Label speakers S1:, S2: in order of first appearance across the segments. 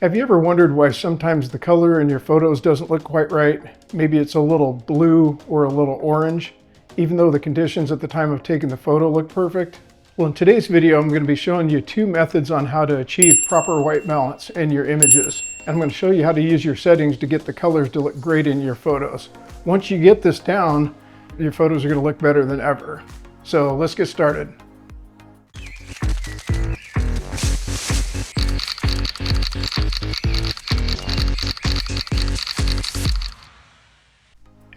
S1: Have you ever wondered why sometimes the color in your photos doesn't look quite right? Maybe it's a little blue or a little orange, even though the conditions at the time of taking the photo look perfect? Well, in today's video, I'm going to be showing you two methods on how to achieve proper white balance in your images. And I'm going to show you how to use your settings to get the colors to look great in your photos. Once you get this down, your photos are going to look better than ever. So let's get started.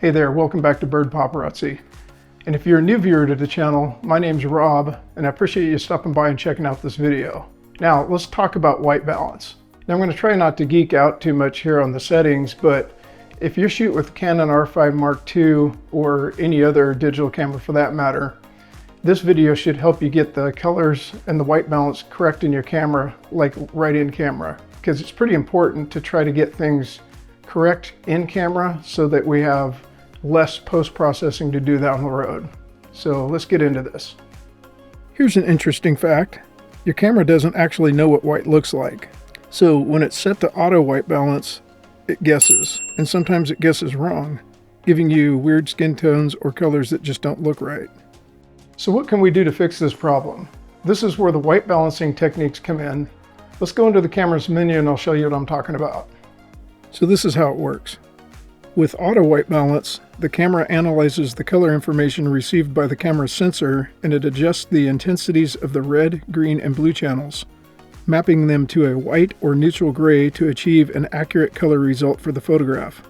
S1: Hey there, welcome back to Bird Paparazzi. And if you're a new viewer to the channel, my name's Rob, and I appreciate you stopping by and checking out this video. Now, let's talk about white balance. Now, I'm going to try not to geek out too much here on the settings, but if you shoot with Canon R5 Mark II or any other digital camera for that matter, this video should help you get the colors and the white balance correct in your camera, like right in camera, because it's pretty important to try to get things correct in camera so that we have less post-processing to do down the road. So let's get into this. Here's an interesting fact. Your camera doesn't actually know what white looks like. So when it's set to auto white balance, it guesses, and sometimes it guesses wrong, giving you weird skin tones or colors that just don't look right. So what can we do to fix this problem? This is where the white balancing techniques come in. Let's go into the camera's menu and I'll show you what I'm talking about. So this is how it works. With auto white balance, the camera analyzes the color information received by the camera's sensor, and it adjusts the intensities of the red, green, and blue channels, mapping them to a white or neutral gray to achieve an accurate color result for the photograph.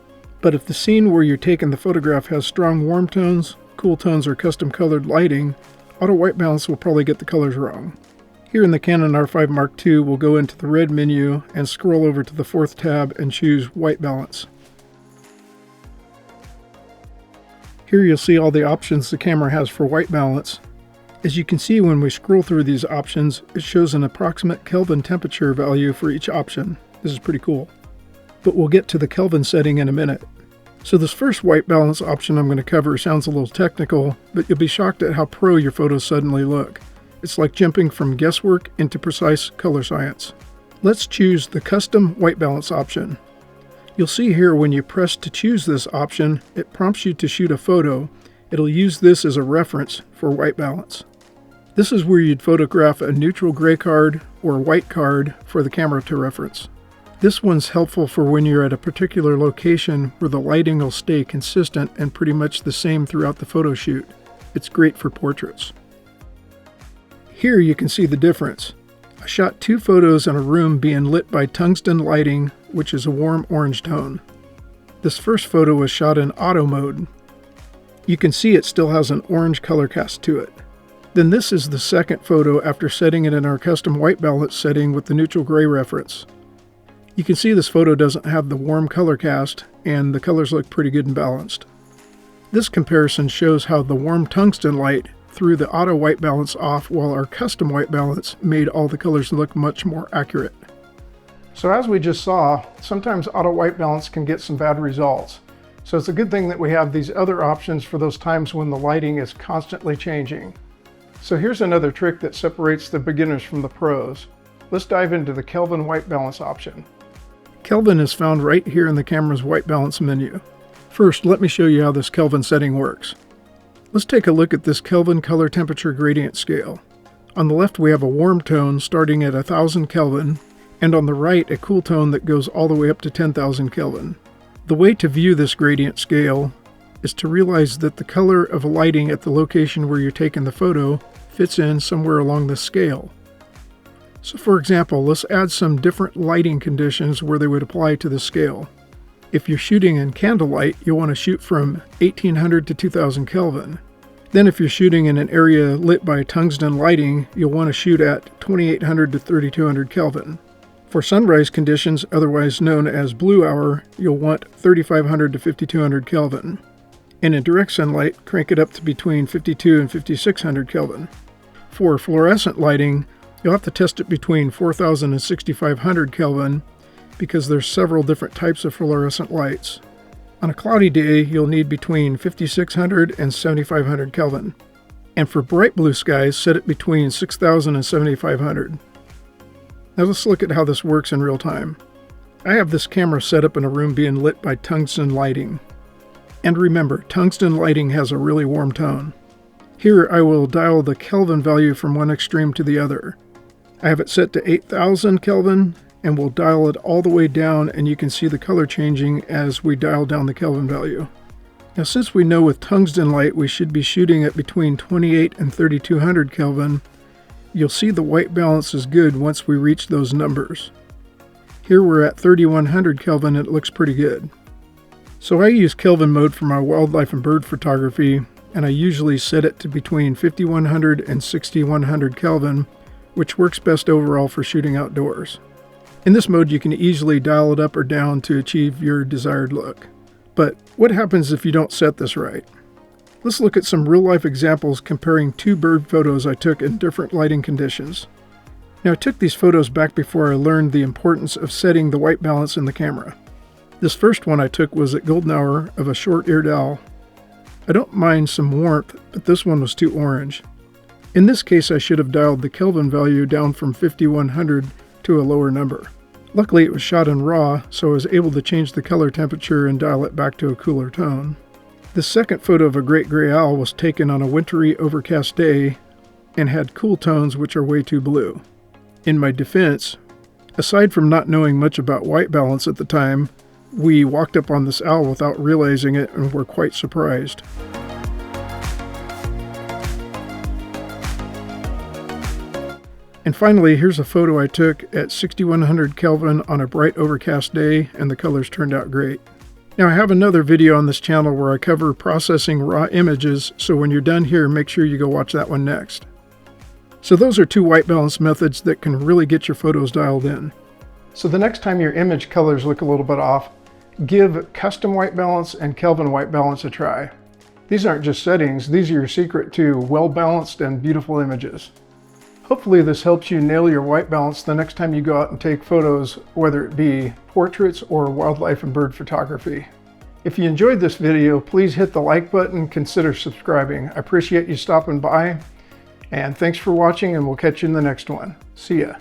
S1: But if the scene where you're taking the photograph has strong warm tones, cool tones, or custom colored lighting, auto white balance will probably get the colors wrong. Here in the Canon R5 Mark II, we'll go into the red menu and scroll over to the fourth tab and choose white balance. Here you'll see all the options the camera has for white balance. As you can see, when we scroll through these options, it shows an approximate Kelvin temperature value for each option. This is pretty cool. But we'll get to the Kelvin setting in a minute. So this first white balance option I'm going to cover sounds a little technical, but you'll be shocked at how pro your photos suddenly look. It's like jumping from guesswork into precise color science. Let's choose the custom white balance option. You'll see here when you press to choose this option, it prompts you to shoot a photo. It'll use this as a reference for white balance. This is where you'd photograph a neutral gray card or white card for the camera to reference. This one's helpful for when you're at a particular location where the lighting will stay consistent and pretty much the same throughout the photo shoot. It's great for portraits. Here you can see the difference. I shot two photos in a room being lit by tungsten lighting, which is a warm orange tone. This first photo was shot in auto mode. You can see it still has an orange color cast to it. Then this is the second photo after setting it in our custom white balance setting with the neutral gray reference. You can see this photo doesn't have the warm color cast, and the colors look pretty good and balanced. This comparison shows how the warm tungsten light threw the auto white balance off, while our custom white balance made all the colors look much more accurate. So as we just saw, sometimes auto white balance can get some bad results. So it's a good thing that we have these other options for those times when the lighting is constantly changing. So here's another trick that separates the beginners from the pros. Let's dive into the Kelvin white balance option. Kelvin is found right here in the camera's white balance menu. First, let me show you how this Kelvin setting works. Let's take a look at this Kelvin color temperature gradient scale. On the left we have a warm tone starting at 1000 Kelvin, and on the right a cool tone that goes all the way up to 10,000 Kelvin. The way to view this gradient scale is to realize that the color of lighting at the location where you're taking the photo fits in somewhere along this scale. So for example, let's add some different lighting conditions where they would apply to the scale. If you're shooting in candlelight, you'll want to shoot from 1800 to 2000 Kelvin. Then if you're shooting in an area lit by tungsten lighting, you'll want to shoot at 2800 to 3200 Kelvin. For sunrise conditions, otherwise known as blue hour, you'll want 3500 to 5200 Kelvin. And in direct sunlight, crank it up to between 52 and 5600 Kelvin. For fluorescent lighting, you'll have to test it between 4000 and 6500 Kelvin, because there's several different types of fluorescent lights. On a cloudy day, you'll need between 5600 and 7500 Kelvin. And for bright blue skies, set it between 6000 and 7500. Now let's look at how this works in real time. I have this camera set up in a room being lit by tungsten lighting. And remember, tungsten lighting has a really warm tone. Here I will dial the Kelvin value from one extreme to the other. I have it set to 8000 Kelvin and will dial it all the way down, and you can see the color changing as we dial down the Kelvin value. Now, since we know with tungsten light we should be shooting at between 28 and 3200 Kelvin, you'll see the white balance is good once we reach those numbers. Here we're at 3100 Kelvin and it looks pretty good. So I use Kelvin mode for my wildlife and bird photography, and I usually set it to between 5100 and 6100 Kelvin, which works best overall for shooting outdoors. In this mode you can easily dial it up or down to achieve your desired look. But what happens if you don't set this right? Let's look at some real-life examples comparing two bird photos I took in different lighting conditions. Now, I took these photos back before I learned the importance of setting the white balance in the camera. This first one I took was at golden hour of a short-eared owl. I don't mind some warmth, but this one was too orange. In this case, I should have dialed the Kelvin value down from 5100 to a lower number. Luckily, it was shot in RAW, so I was able to change the color temperature and dial it back to a cooler tone. The second photo of a great gray owl was taken on a wintry, overcast day and had cool tones which are way too blue. In my defense, aside from not knowing much about white balance at the time, we walked up on this owl without realizing it and were quite surprised. And finally, here's a photo I took at 6100 Kelvin on a bright overcast day, and the colors turned out great. Now, I have another video on this channel where I cover processing raw images, so when you're done here, make sure you go watch that one next. So those are two white balance methods that can really get your photos dialed in. So the next time your image colors look a little bit off, give custom white balance and Kelvin white balance a try. These aren't just settings, these are your secret to well-balanced and beautiful images. Hopefully this helps you nail your white balance the next time you go out and take photos, whether it be portraits or wildlife and bird photography. If you enjoyed this video, please hit the like button, consider subscribing. I appreciate you stopping by, and thanks for watching, and we'll catch you in the next one. See ya.